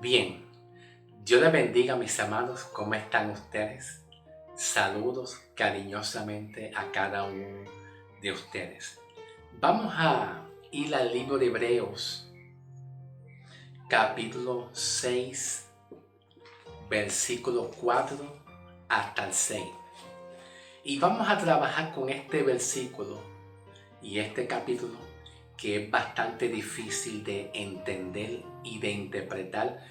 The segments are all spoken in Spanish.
Bien, Dios les bendiga mis amados, ¿cómo están ustedes? Saludos cariñosamente a cada uno de ustedes. Vamos a ir al libro de Hebreos, capítulo 6, versículo 4 hasta el 6. Y vamos a trabajar con este versículo y este capítulo que es bastante difícil de entender y de interpretar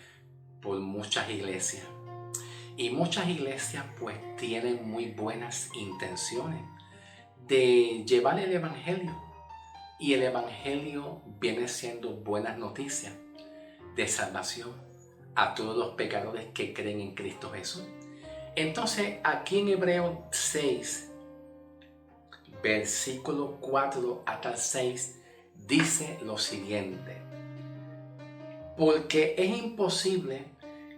por muchas iglesias. Y muchas iglesias pues tienen muy buenas intenciones de llevar el evangelio. Y el evangelio viene siendo buenas noticias de salvación a todos los pecadores que creen en Cristo Jesús. Entonces aquí en Hebreos 6, versículo 4 hasta el 6, dice lo siguiente: porque es imposible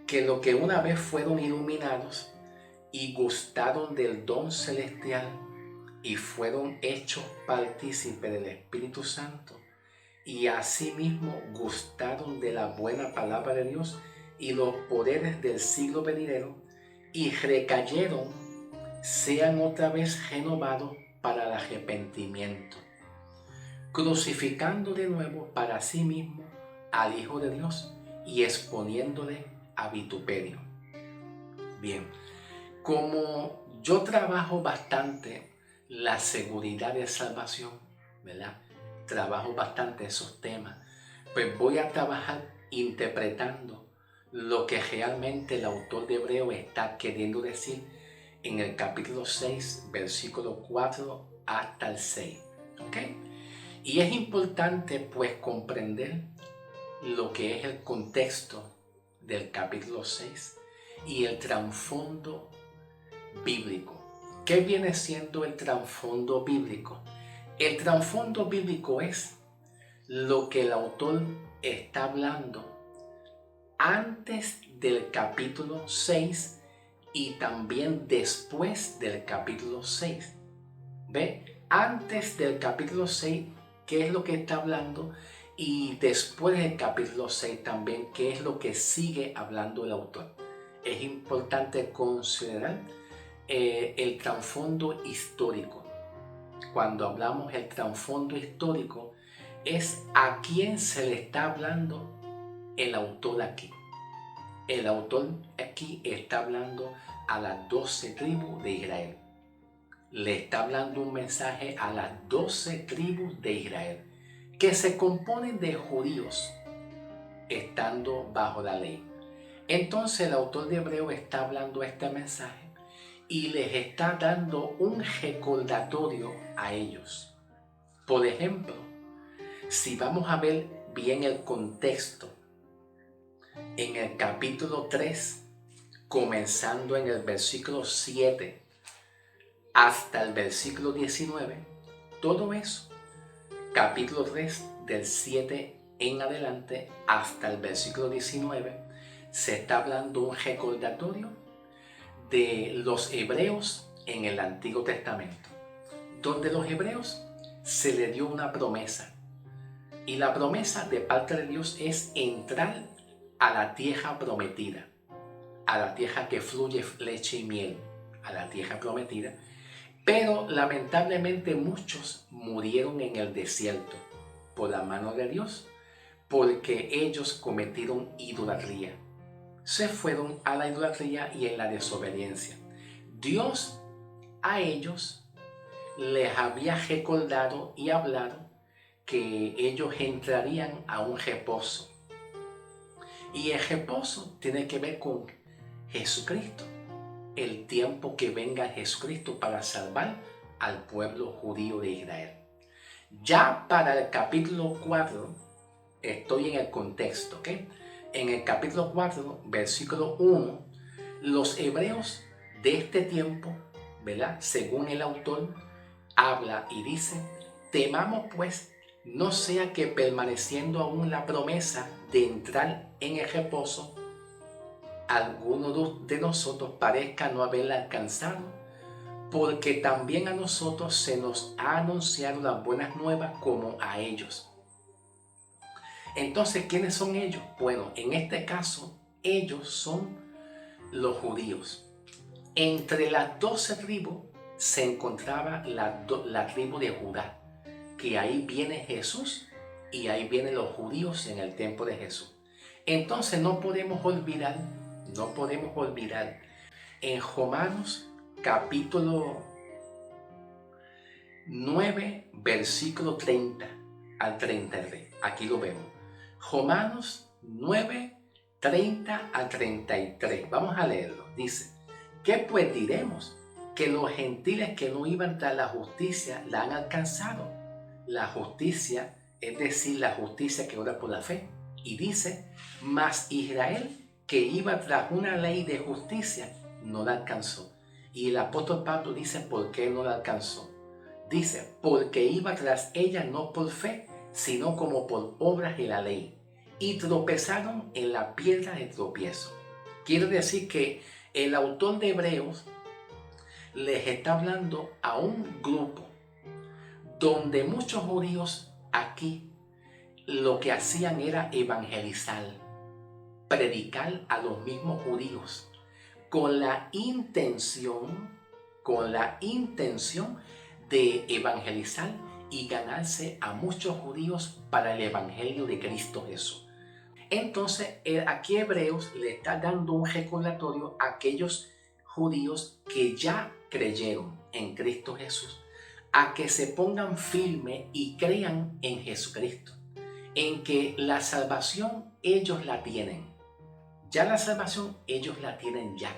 que los que una vez fueron iluminados y gustaron del don celestial y fueron hechos partícipes del Espíritu Santo y asimismo gustaron de la buena palabra de Dios y los poderes del siglo venidero y recayeron, sean otra vez renovados para el arrepentimiento, crucificando de nuevo para sí mismo al Hijo de Dios y exponiéndole a vituperio. Bien, como yo trabajo bastante la seguridad de salvación, ¿verdad? Trabajo bastante esos temas, pues voy a trabajar interpretando lo que realmente el autor de Hebreo está queriendo decir en el capítulo 6, versículo 4 hasta el 6. ¿Ok? Y es importante pues comprender lo que es el contexto del capítulo 6 y el trasfondo bíblico. ¿Qué viene siendo el trasfondo bíblico? El trasfondo bíblico es lo que el autor está hablando antes del capítulo 6 y también después del capítulo 6. ¿Ve? Antes del capítulo 6, ¿qué es lo que está hablando? Y después del capítulo 6 también, ¿qué es lo que sigue hablando el autor? Es importante considerar el trasfondo histórico. Cuando hablamos del trasfondo histórico, es a quién se le está hablando el autor aquí. El autor aquí está hablando a las 12 tribus de Israel. Le está hablando un mensaje a las 12 tribus de Israel, que se componen de judíos, estando bajo la ley. Entonces el autor de Hebreo está hablando este mensaje y les está dando un recordatorio a ellos. Por ejemplo, si vamos a ver bien el contexto, en el capítulo 3, comenzando en el versículo 7 hasta el versículo 19, todo eso, capítulo 3 del 7 en adelante hasta el versículo 19, se está hablando un recordatorio de los hebreos en el Antiguo Testamento, donde los hebreos se les dio una promesa, y la promesa de parte de Dios es entrar a la tierra prometida, a la tierra que fluye leche y miel, a la tierra prometida. Pero lamentablemente muchos murieron en el desierto por la mano de Dios, porque ellos cometieron idolatría. Se fueron a la idolatría y en la desobediencia. Dios a ellos les había recordado y hablado que ellos entrarían a un reposo. Y el reposo tiene que ver con Jesucristo, el tiempo que venga Jesucristo para salvar al pueblo judío de Israel. Ya para el capítulo 4, estoy en el contexto, ¿ok? En el capítulo 4, versículo 1, los hebreos de este tiempo, ¿verdad? Según el autor, habla y dice: temamos pues, no sea que permaneciendo aún la promesa de entrar en el reposo, alguno de nosotros parezca no haberla alcanzado, porque también a nosotros se nos ha anunciado las buenas nuevas como a ellos. Entonces, ¿quiénes son ellos? Bueno, en este caso, ellos son los judíos. Entre las 12 tribus se encontraba la tribu de Judá, que ahí viene Jesús y ahí vienen los judíos en el templo de Jesús. Entonces no podemos olvidar en Romanos capítulo 9, versículo 30 al 33. Aquí lo vemos. Romanos 9, 30 al 33. Vamos a leerlo. Dice, ¿qué pues diremos? Que los gentiles que no iban tras la justicia la han alcanzado. La justicia, es decir, la justicia que obra por la fe. Y dice, mas Israel que iba tras una ley de justicia no la alcanzó. Y el apóstol Pablo dice, ¿por qué no la alcanzó? Dice, porque iba tras ella no por fe, sino como por obras de la ley. Y tropezaron en la piedra de tropiezo. Quiero decir que el autor de Hebreos les está hablando a un grupo donde muchos judíos aquí lo que hacían era evangelizar, predicar a los mismos judíos con la intención de evangelizar y ganarse a muchos judíos para el evangelio de Cristo Jesús. Entonces, aquí Hebreos le está dando un recordatorio a aquellos judíos que ya creyeron en Cristo Jesús, a que se pongan firmes y crean en Jesucristo, en que la salvación ellos la tienen. Ya la salvación ellos la tienen ya.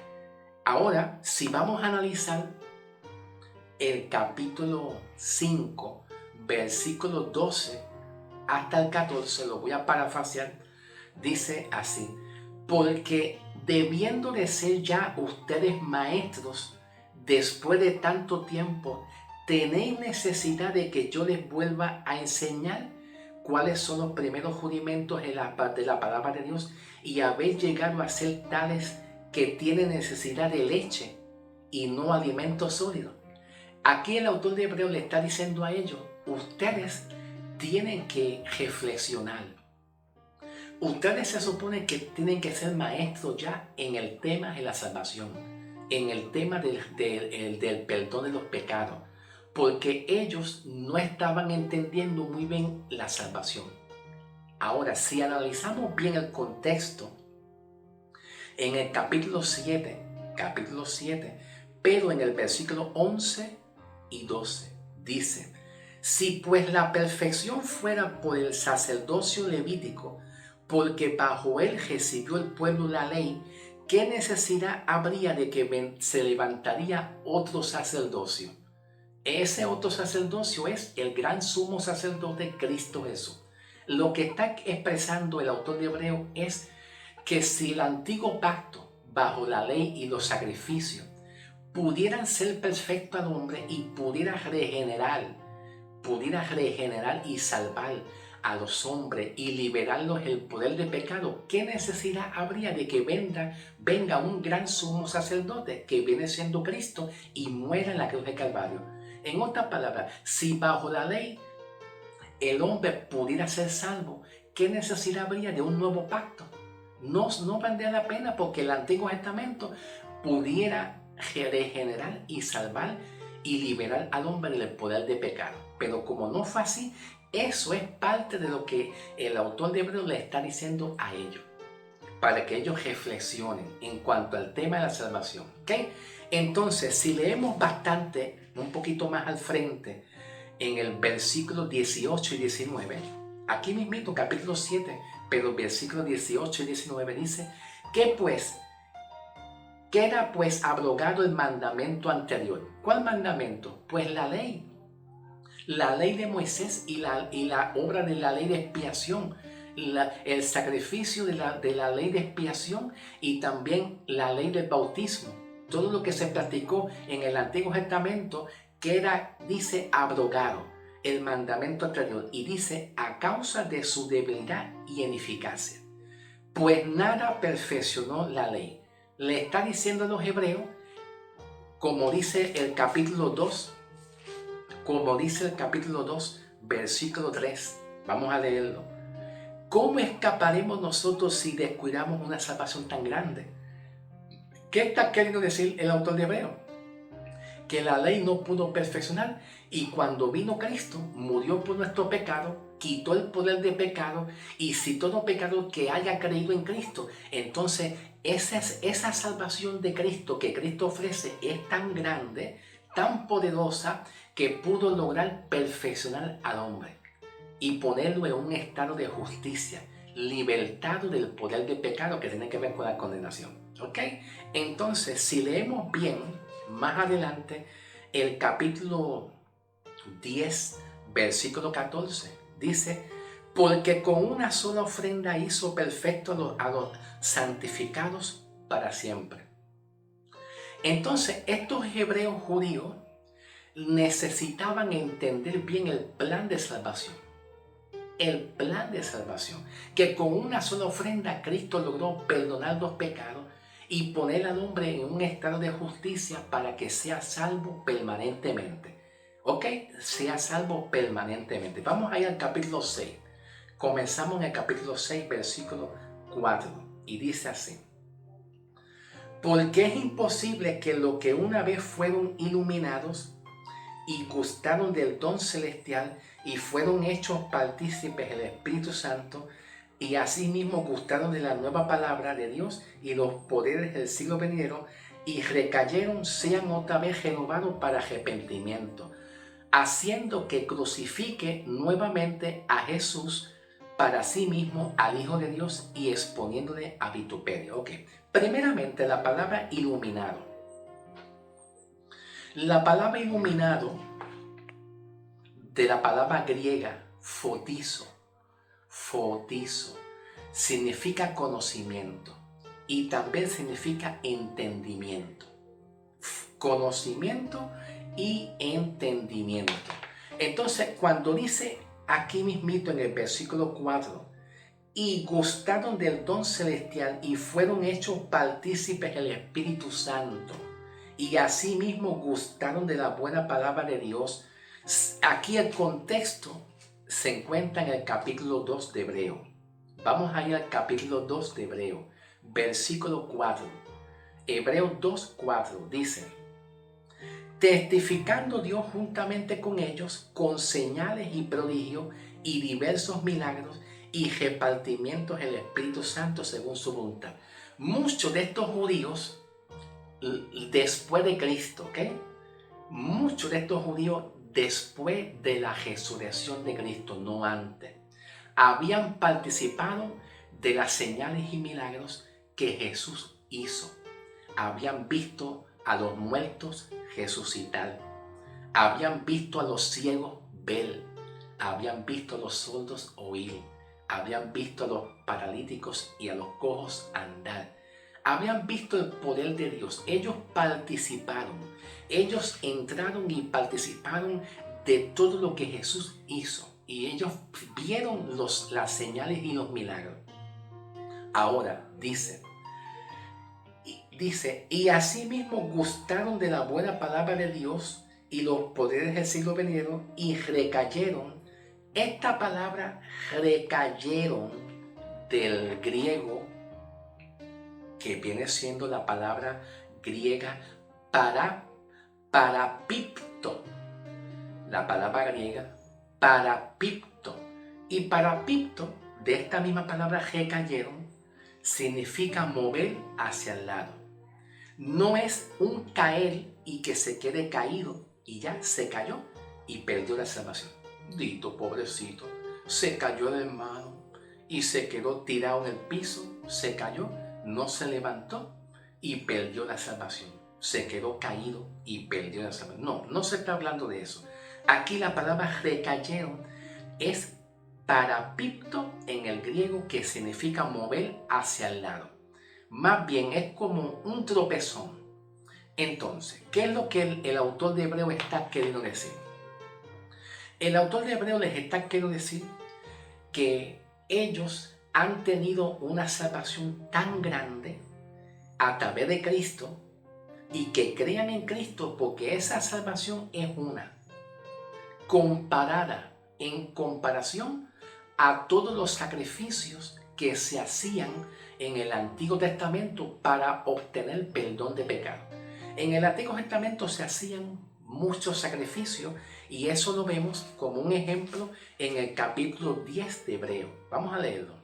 Ahora, si vamos a analizar el capítulo 5, versículo 12 hasta el 14, lo voy a parafrasear, dice así, porque debiendo de ser ya ustedes maestros, después de tanto tiempo, ¿tenéis necesidad de que yo les vuelva a enseñar cuáles son los primeros rudimentos de la palabra de Dios y habéis llegado a ser tales que tienen necesidad de leche y no alimento sólido? Aquí el autor de Hebreos le está diciendo a ellos, ustedes tienen que reflexionar. Ustedes se supone que tienen que ser maestros ya en el tema de la salvación, en el tema del perdón de los pecados, porque ellos no estaban entendiendo muy bien la salvación. Ahora, si analizamos bien el contexto, en el capítulo 7, pero en el versículo 11 y 12, dice, si pues la perfección fuera por el sacerdocio levítico, porque bajo él recibió el pueblo la ley, ¿qué necesidad habría de que se levantaría otro sacerdocio? Ese otro sacerdocio es el gran sumo sacerdote Cristo Jesús. Lo que está expresando el autor de Hebreo es que si el antiguo pacto, bajo la ley y los sacrificios, pudieran ser perfecto al hombre y pudiera regenerar y salvar a los hombres y liberarlos del poder del pecado, ¿qué necesidad habría de que venga un gran sumo sacerdote que viene siendo Cristo y muera en la cruz de Calvario? En otras palabras, si bajo la ley el hombre pudiera ser salvo, ¿qué necesidad habría de un nuevo pacto? No valdría la pena, porque el Antiguo Testamento pudiera regenerar y salvar y liberar al hombre del poder de pecado. Pero como no fue así, eso es parte de lo que el autor de Hebreos le está diciendo a ellos, para que ellos reflexionen en cuanto al tema de la salvación. ¿Okay? Entonces, si leemos bastante, un poquito más al frente, en el versículo 18 y 19, aquí mismo, capítulo 7, pero versículos 18 y 19 dice, queda pues abrogado el mandamiento anterior. ¿Cuál mandamiento? Pues la ley de Moisés y la obra de la ley de expiación, el sacrificio de la ley de expiación y también la ley del bautismo. Todo lo que se practicó en el Antiguo Testamento queda, dice, abrogado el mandamiento anterior, y dice, a causa de su debilidad y ineficacia. Pues nada perfeccionó la ley. Le está diciendo a los hebreos, como dice el capítulo 2, versículo 3, vamos a leerlo. ¿Cómo escaparemos nosotros si descuidamos una salvación tan grande? ¿Qué está queriendo decir el autor de Hebreo? Que la ley no pudo perfeccionar y cuando vino Cristo, murió por nuestro pecado, quitó el poder de pecado y si todo pecado que haya creído en Cristo, entonces esa salvación de Cristo que Cristo ofrece es tan grande, tan poderosa, que pudo lograr perfeccionar al hombre y ponerlo en un estado de justicia, libertado del poder de pecado que tiene que ver con la condenación. ¿Ok? Entonces, si leemos bien, más adelante, el capítulo 10, versículo 14, dice, porque con una sola ofrenda hizo perfecto a los santificados para siempre. Entonces, estos hebreos judíos necesitaban entender bien el plan de salvación. El plan de salvación, que con una sola ofrenda Cristo logró perdonar los pecados y poner al hombre en un estado de justicia para que sea salvo permanentemente. ¿Ok? Sea salvo permanentemente. Vamos a ir al capítulo 6. Comenzamos en el capítulo 6, versículo 4. Y dice así. Porque es imposible que los que una vez fueron iluminados y gustaron del don celestial y fueron hechos partícipes del Espíritu Santo y asimismo gustaron de la nueva palabra de Dios y los poderes del siglo venidero y recayeron, sean otra vez renovados para arrepentimiento, haciendo que crucifique nuevamente a Jesús para sí mismo al Hijo de Dios y exponiéndole a vituperio. Ok, primeramente la palabra iluminado. La palabra iluminado, de la palabra griega fotizo, significa conocimiento y también significa entendimiento. Conocimiento y entendimiento. Entonces, cuando dice aquí mismito en el versículo 4, y gustaron del don celestial y fueron hechos partícipes del Espíritu Santo, y asimismo gustaron de la buena palabra de Dios. Aquí el contexto se encuentra en el capítulo 2 de Hebreo. Vamos a ir al capítulo 2 de Hebreo, versículo 4. Hebreo 2, 4 dice, testificando Dios juntamente con ellos, con señales y prodigios y diversos milagros y repartimientos del Espíritu Santo según su voluntad. Muchos de estos judíos, después de Cristo, ¿ok? Muchos de estos judíos, después de la resurrección de Cristo, no antes, habían participado de las señales y milagros que Jesús hizo. Habían visto a los muertos resucitar. Habían visto a los ciegos ver. Habían visto a los sordos oír. Habían visto a los paralíticos y a los cojos andar. Habían visto el poder de Dios. Ellos participaron. Ellos entraron y participaron de todo lo que Jesús hizo. Y ellos vieron las señales y los milagros. Ahora dice, y asimismo gustaron de la buena palabra de Dios y los poderes del siglo venidero y recayeron. Esta palabra recayeron del griego, que viene siendo la palabra griega parapipto. La palabra griega parapipto. Y parapipto, de esta misma palabra recayeron, significa mover hacia el lado. No es un caer y que se quede caído y ya se cayó y perdió la salvación. Dito pobrecito, se cayó el hermano y se quedó tirado en el piso, se cayó, no se levantó y perdió la salvación. Se quedó caído y perdió la salvación. No, no se está hablando de eso. Aquí la palabra recayeron es parapipto en el griego, que significa mover hacia el lado. Más bien es como un tropezón. Entonces, ¿qué es lo que el autor de Hebreo está queriendo decir? El autor de Hebreo les está queriendo decir que ellos han tenido una salvación tan grande a través de Cristo y que crean en Cristo porque esa salvación es una, comparada, en comparación a todos los sacrificios que se hacían en el Antiguo Testamento para obtener perdón de pecado. En el Antiguo Testamento se hacían muchos sacrificios y eso lo vemos como un ejemplo en el capítulo 10 de Hebreo. Vamos a leerlo.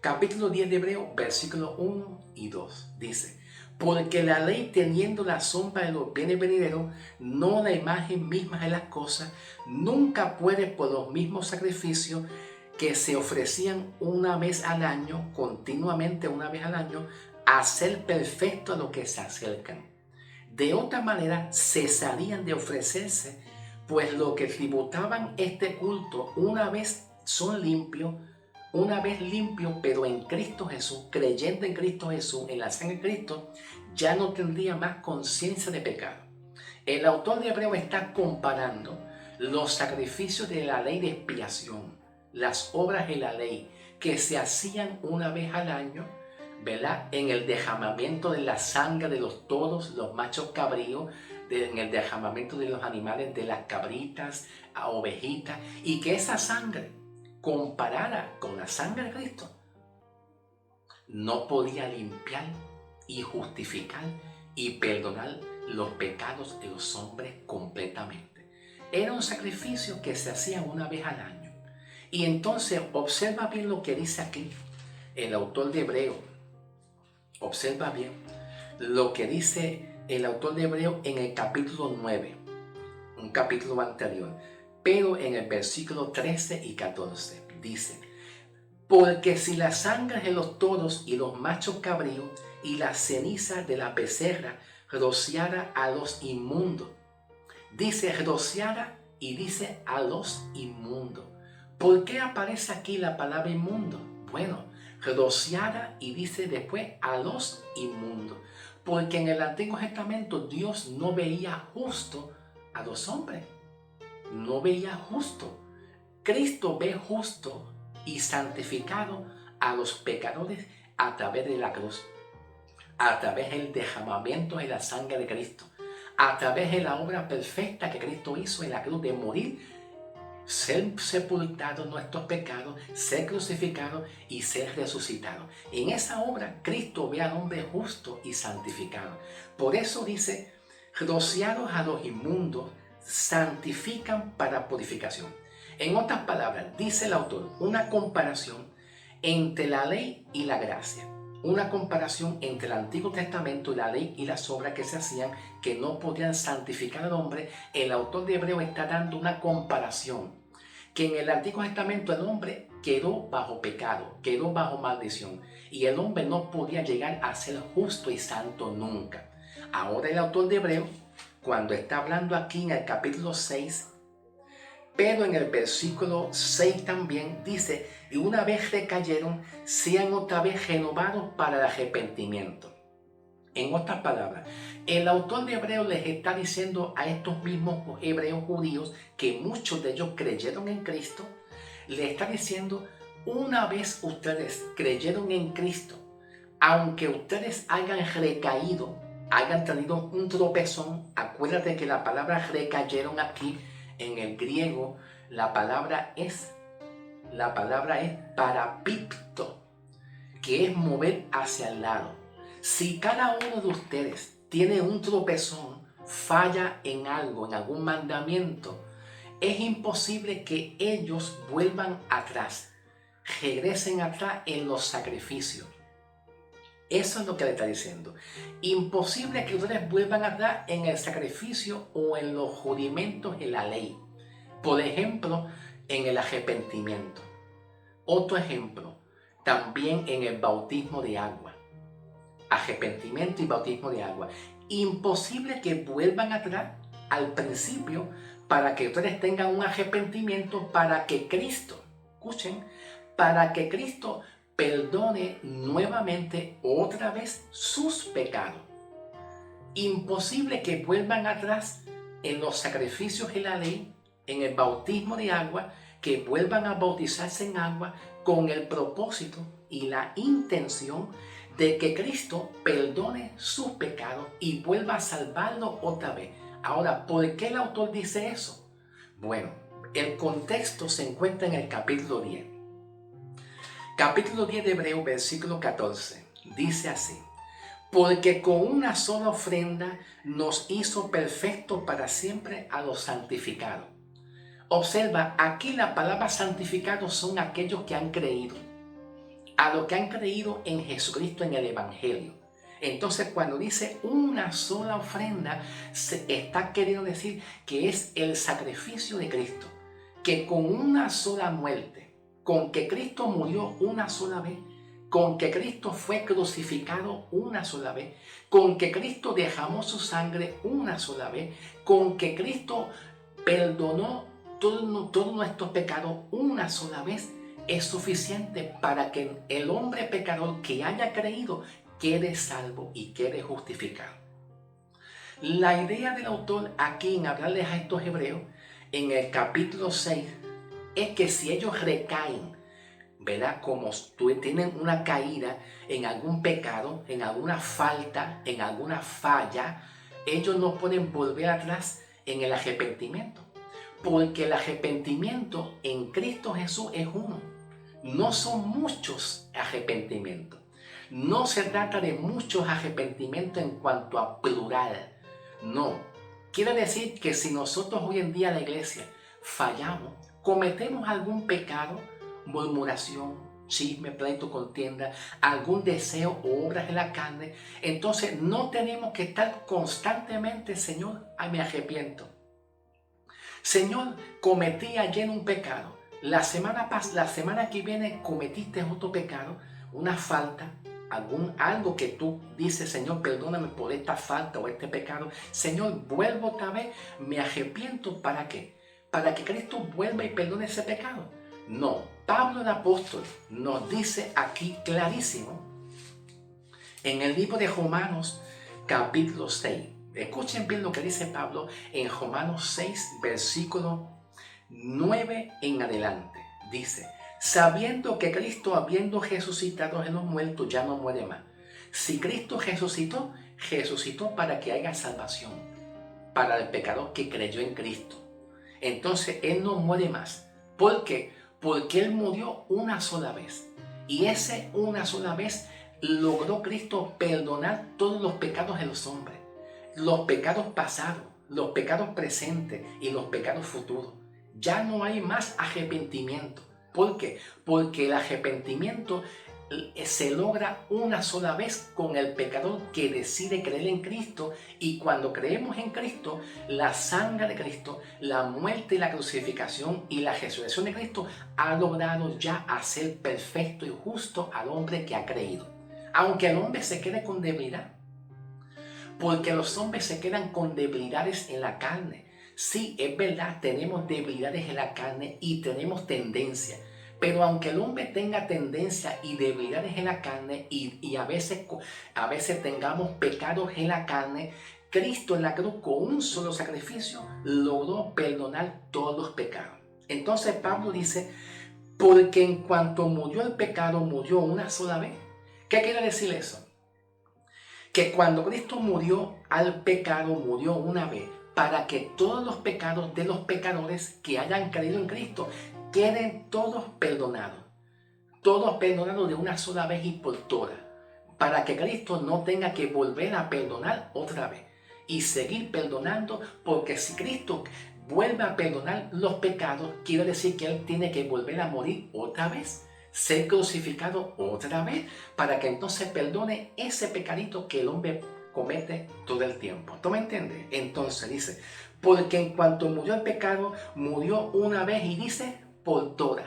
Capítulo 10 de Hebreo, versículos 1 y 2. Dice: porque la ley, teniendo la sombra de los bienes venideros, no la imagen misma de las cosas, nunca puede por los mismos sacrificios que se ofrecían una vez al año, continuamente una vez al año, hacer perfecto a lo que se acercan. De otra manera cesarían de ofrecerse, pues lo que tributaban este culto una vez son limpios, una vez limpio, pero en Cristo Jesús, creyendo en Cristo Jesús, en la sangre de Cristo, ya no tendría más conciencia de pecado. El autor de Hebreo está comparando los sacrificios de la ley de expiación, las obras de la ley que se hacían una vez al año, ¿verdad? En el derramamiento de la sangre de los toros, los machos cabríos, en el derramamiento de los animales, de las cabritas, ovejitas, y que esa sangre, comparada con la sangre de Cristo, no podía limpiar y justificar y perdonar los pecados de los hombres completamente. Era un sacrificio que se hacía una vez al año. Y entonces observa bien lo que dice aquí el autor de Hebreo. Observa bien lo que dice el autor de Hebreo en el capítulo 9, un capítulo anterior, pero en el versículo 13 y 14 dice: porque si la sangre de los toros y los machos cabríos y la ceniza de la becerra rociara a los inmundos, dice rociara y dice a los inmundos. ¿Por qué aparece aquí la palabra inmundo? Bueno, rociara y dice después a los inmundos, porque en el Antiguo Testamento Dios no veía justo a los hombres, no veía justo. Cristo ve justo y santificado a los pecadores a través de la cruz, a través del derramamiento de la sangre de Cristo, a través de la obra perfecta que Cristo hizo en la cruz de morir, ser sepultado nuestros pecados, ser crucificado y ser resucitado. En esa obra Cristo ve al hombre justo y santificado. Por eso dice: rociados a los inmundos, santifican para purificación. En otras palabras, dice el autor, una comparación entre la ley y la gracia. Una comparación entre el Antiguo Testamento y la ley y las obras que se hacían que no podían santificar al hombre. El autor de Hebreo está dando una comparación. Que en el Antiguo Testamento el hombre quedó bajo pecado, quedó bajo maldición. Y el hombre no podía llegar a ser justo y santo nunca. Ahora el autor de Hebreo, cuando está hablando aquí en el capítulo 6, pero en el versículo 6 también dice: y una vez recayeron, sean otra vez renovados para el arrepentimiento. En otras palabras, el autor de Hebreo les está diciendo a estos mismos hebreos judíos, que muchos de ellos creyeron en Cristo, les está diciendo: una vez ustedes creyeron en Cristo, aunque ustedes hayan recaído, hayan tenido un tropezón, acuérdate que la palabra recayeron aquí, en el griego, la palabra es parapipto, que es mover hacia el lado. Si cada uno de ustedes tiene un tropezón, falla en algo, en algún mandamiento, es imposible que ellos vuelvan atrás, regresen atrás en los sacrificios. Eso es lo que le está diciendo. Imposible que ustedes vuelvan atrás en el sacrificio o en los rudimentos de la ley. Por ejemplo, en el arrepentimiento. Otro ejemplo, también en el bautismo de agua. Arrepentimiento y bautismo de agua. Imposible que vuelvan atrás al principio para que ustedes tengan un arrepentimiento, para que Cristo, escuchen, para que Cristo perdone nuevamente otra vez sus pecados. Imposible que vuelvan atrás en los sacrificios de la ley, en el bautismo de agua, que vuelvan a bautizarse en agua con el propósito y la intención de que Cristo perdone sus pecados y vuelva a salvarlo otra vez. Ahora, ¿por qué el autor dice eso? Bueno, El contexto se encuentra en el capítulo 10. Capítulo 10 de Hebreos, versículo 14. Dice así: porque con una sola ofrenda nos hizo perfectos para siempre a los santificados. Observa, aquí la palabra santificados son aquellos que han creído. A los que han creído en Jesucristo en el Evangelio. Entonces, cuando dice una sola ofrenda, se está queriendo decir que es el sacrificio de Cristo. Que con una sola muerte, con que Cristo murió una sola vez, con que Cristo fue crucificado una sola vez, con que Cristo derramó su sangre una sola vez, con que Cristo perdonó todos nuestros pecados una sola vez, es suficiente para que el hombre pecador que haya creído quede salvo y quede justificado. La idea del autor aquí en hablarles a estos hebreos en el capítulo 6 es que si ellos recaen, ¿verdad? Como tienen una caída en algún pecado, en alguna falta, en alguna falla, ellos no pueden volver atrás en el arrepentimiento. Porque el arrepentimiento en Cristo Jesús es uno. No son muchos arrepentimientos. No se trata de muchos arrepentimientos en cuanto a plural. No. Quiere decir que si nosotros hoy en día la iglesia fallamos, cometemos algún pecado, murmuración, chisme, pleito, contienda, algún deseo o obras de la carne, entonces no tenemos que estar constantemente: Señor, me arrepiento. Señor, cometí ayer un pecado. La semana que viene cometiste otro pecado, una falta, algo que tú dices: Señor, perdóname por esta falta o este pecado. Señor, vuelvo otra vez, me arrepiento. ¿Para qué? Para que Cristo vuelva y perdone ese pecado. No, Pablo el apóstol nos dice aquí clarísimo en el libro de Romanos capítulo 6. Escuchen bien lo que dice Pablo en Romanos 6, versículo 9 en adelante. Dice: sabiendo que Cristo, habiendo resucitado de los muertos, ya no muere más. Si Cristo resucitó, resucitó para que haya salvación para el pecador que creyó en Cristo. Entonces Él no muere más. ¿Por qué? Porque Él murió una sola vez. Y ese una sola vez logró Cristo perdonar todos los pecados de los hombres. Los pecados pasados, los pecados presentes y los pecados futuros. Ya no hay más arrepentimiento. ¿Por qué? Porque el arrepentimiento se logra una sola vez con el pecador que decide creer en Cristo, y cuando creemos en Cristo, la sangre de Cristo, la muerte y la crucificación y la resurrección de Cristo ha logrado ya hacer perfecto y justo al hombre que ha creído. Aunque el hombre se quede con debilidad, porque los hombres se quedan con debilidades en la carne. Sí, es verdad, tenemos debilidades en la carne y tenemos tendencia. Pero aunque el hombre tenga tendencia y debilidades en la carne y a veces tengamos pecados en la carne, Cristo en la cruz con un solo sacrificio logró perdonar todos los pecados. Entonces Pablo dice: porque en cuanto murió el pecado, murió una sola vez. ¿Qué quiere decir eso? Que cuando Cristo murió al pecado, murió una vez, para que todos los pecados de los pecadores que hayan creído en Cristo queden todos perdonados de una sola vez y por todas, para que Cristo no tenga que volver a perdonar otra vez y seguir perdonando, porque si Cristo vuelve a perdonar los pecados, quiere decir que Él tiene que volver a morir otra vez, ser crucificado otra vez, para que entonces perdone ese pecadito que el hombre comete todo el tiempo. ¿Tú me entiendes? Entonces dice: porque en cuanto murió el pecado, murió una vez, y dice por todas.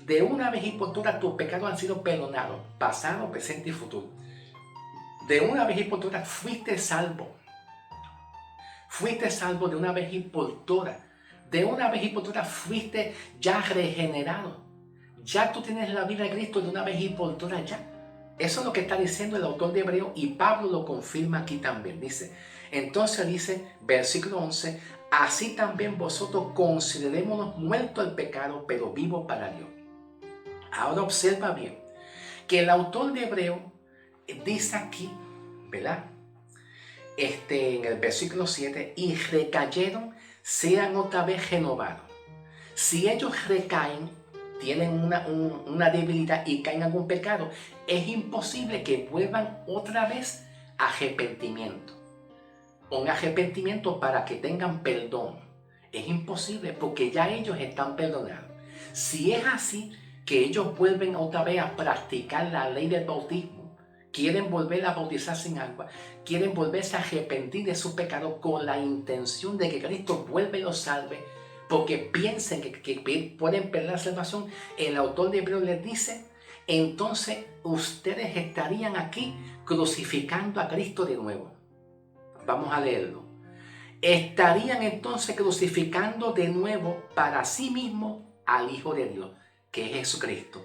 De una vez y por todas tus pecados han sido perdonados, pasado, presente y futuro. De una vez y por todas fuiste salvo. Fuiste salvo de una vez y por todas. De una vez y por todas fuiste ya regenerado. Ya tú tienes la vida de Cristo de una vez y por todas ya. Eso es lo que está diciendo el autor de Hebreos, y Pablo lo confirma aquí también. Entonces dice, versículo 11, así también vosotros considerémonos muertos al pecado, pero vivos para Dios. Ahora observa bien que el autor de Hebreos dice aquí, ¿verdad? En el versículo 7, y recayeron, sean otra vez renovados. Si ellos recaen, tienen una debilidad y caen en algún pecado, es imposible que vuelvan otra vez a arrepentimiento. Un arrepentimiento para que tengan perdón. Es imposible porque ya ellos están perdonados. Si es así, que ellos vuelven otra vez a practicar la ley del bautismo, quieren volver a bautizarse en agua, quieren volverse a arrepentir de sus pecados con la intención de que Cristo vuelva y los salve, porque piensen que pueden perder la salvación, el autor de Hebreos les dice, entonces ustedes estarían aquí crucificando a Cristo de nuevo. Vamos a leerlo. Estarían entonces crucificando de nuevo para sí mismos al Hijo de Dios, que es Jesucristo,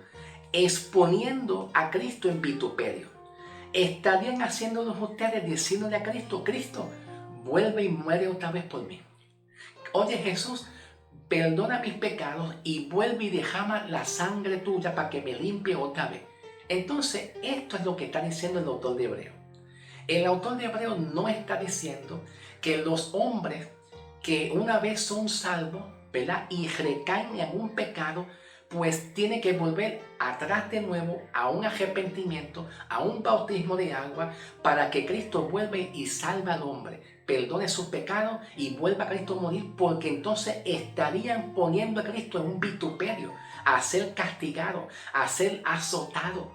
exponiendo a Cristo en vituperio. Estarían haciéndolos ustedes diciéndole a Cristo, Cristo, vuelve y muere otra vez por mí. Oye Jesús, perdona mis pecados y vuelve y derrama la sangre tuya para que me limpie otra vez. Entonces, esto es lo que está diciendo el autor de Hebreos. El autor de Hebreos no está diciendo que los hombres que una vez son salvos, ¿verdad?, y recaen en un pecado, pues tienen que volver atrás de nuevo a un arrepentimiento, a un bautismo de agua, para que Cristo vuelva y salve al hombre, perdone sus pecados y vuelva a Cristo a morir, porque entonces estarían poniendo a Cristo en un vituperio, a ser castigado, a ser azotado.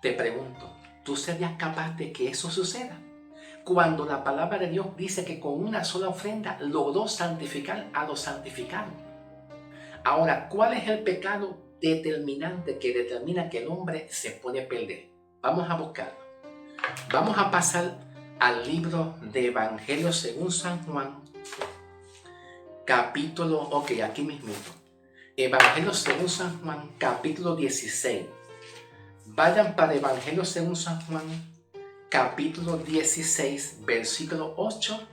Te pregunto, ¿tú serías capaz de que eso suceda? Cuando la palabra de Dios dice que con una sola ofrenda logró santificar a los santificados. Ahora, ¿cuál es el pecado determinante que determina que el hombre se puede perder? Vamos a buscarlo. Vamos a pasar al libro de Evangelio según San Juan, capítulo, aquí mismito. Evangelio según San Juan, capítulo 16. Vayan para Evangelio según San Juan, capítulo 16, versículo 8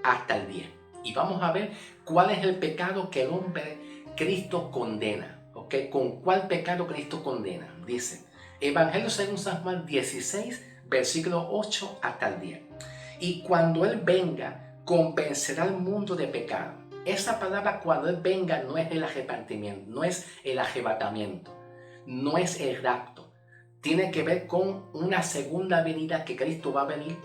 hasta el 10. Y vamos a ver cuál es el pecado que el hombre Cristo condena. ¿Con cuál pecado Cristo condena? Dice, Evangelio según San Juan 16, versículo 8 hasta el 10. Y cuando Él venga, convencerá al mundo de pecado. Esa palabra cuando Él venga no es el arrepentimiento, no es el arrebatamiento, no es el rapto. Tiene que ver con una segunda venida que Cristo va a venir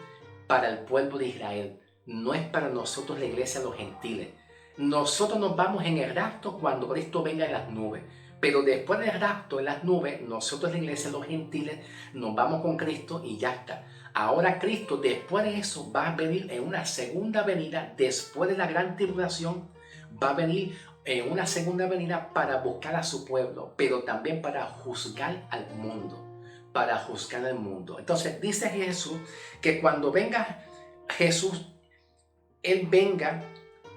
para el pueblo de Israel. No es para nosotros la iglesia, los gentiles. Nosotros nos vamos en el rapto cuando Cristo venga en las nubes. Pero después del rapto en las nubes, nosotros la iglesia, los gentiles, nos vamos con Cristo y ya está. Ahora Cristo, después de eso, va a venir en una segunda venida, después de la gran tribulación, va a venir en una segunda venida para buscar a su pueblo, pero también para juzgar al mundo. Para juzgar al mundo. Entonces dice Jesús que cuando venga Jesús, Él venga,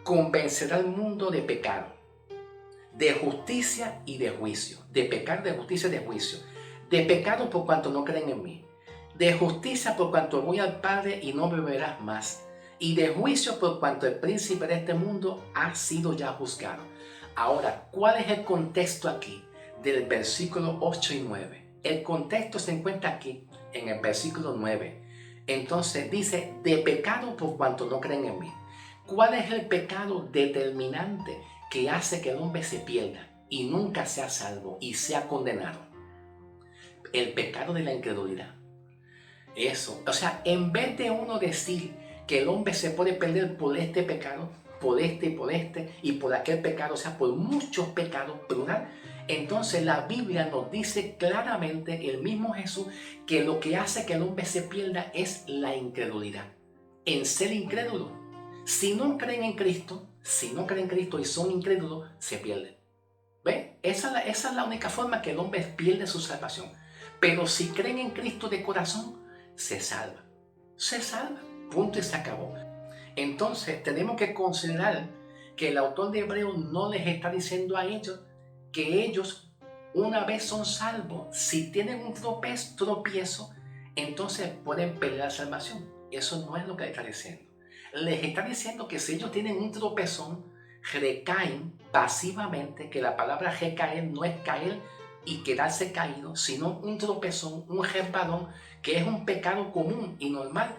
convencerá al mundo de pecado, de justicia y de juicio. De pecado, de justicia y de juicio. De pecado por cuanto no creen en mí. De justicia por cuanto voy al Padre y no me verás más. Y de juicio por cuanto el príncipe de este mundo ha sido ya juzgado. Ahora, ¿cuál es el contexto aquí del versículo 8 y 9? El contexto se encuentra aquí en el versículo 9. Entonces dice, de pecado por cuanto no creen en mí. ¿Cuál es el pecado determinante que hace que el hombre se pierda y nunca sea salvo y sea condenado? El pecado de la incredulidad. Eso, o sea, en vez de uno decir que el hombre se puede perder por este pecado, por este y por aquel pecado, o sea, por muchos pecados, plural, entonces la Biblia nos dice claramente, el mismo Jesús, que lo que hace que el hombre se pierda es la incredulidad. En ser incrédulo. Si no creen en Cristo y son incrédulos, se pierden. ¿Ven? Esa es la única forma que el hombre pierde su salvación. Pero si creen en Cristo de corazón, se salva. Se salva. Punto y se acabó. Entonces tenemos que considerar que el autor de Hebreos no les está diciendo a ellos que ellos una vez son salvos, si tienen un tropiezo, entonces pueden perder la salvación. Eso no es lo que le está diciendo. Les está diciendo que si ellos tienen un tropezón, recaen pasivamente, que la palabra recaer no es caer y quedarse caído, sino un tropezón, un resbalón, que es un pecado común y normal.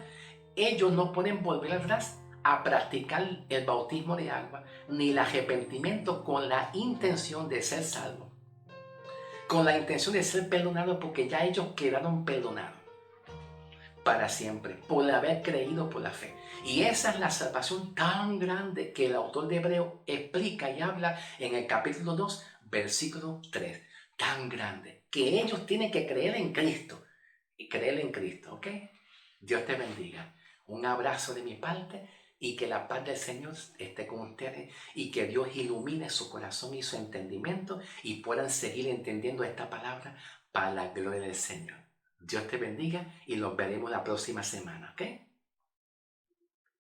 Ellos no pueden volver atrás a practicar el bautismo de agua ni el arrepentimiento con la intención de ser salvos, con la intención de ser perdonados, porque ya ellos quedaron perdonados para siempre por haber creído por la fe. Y esa es la salvación tan grande que el autor de Hebreo explica y habla en el capítulo 2, versículo 3. Tan grande que ellos tienen que creer en Cristo y creer en Cristo, ¿ok? Dios te bendiga. Un abrazo de mi parte y que la paz del Señor esté con ustedes y que Dios ilumine su corazón y su entendimiento y puedan seguir entendiendo esta palabra para la gloria del Señor. Dios te bendiga y nos veremos la próxima semana, ¿ok?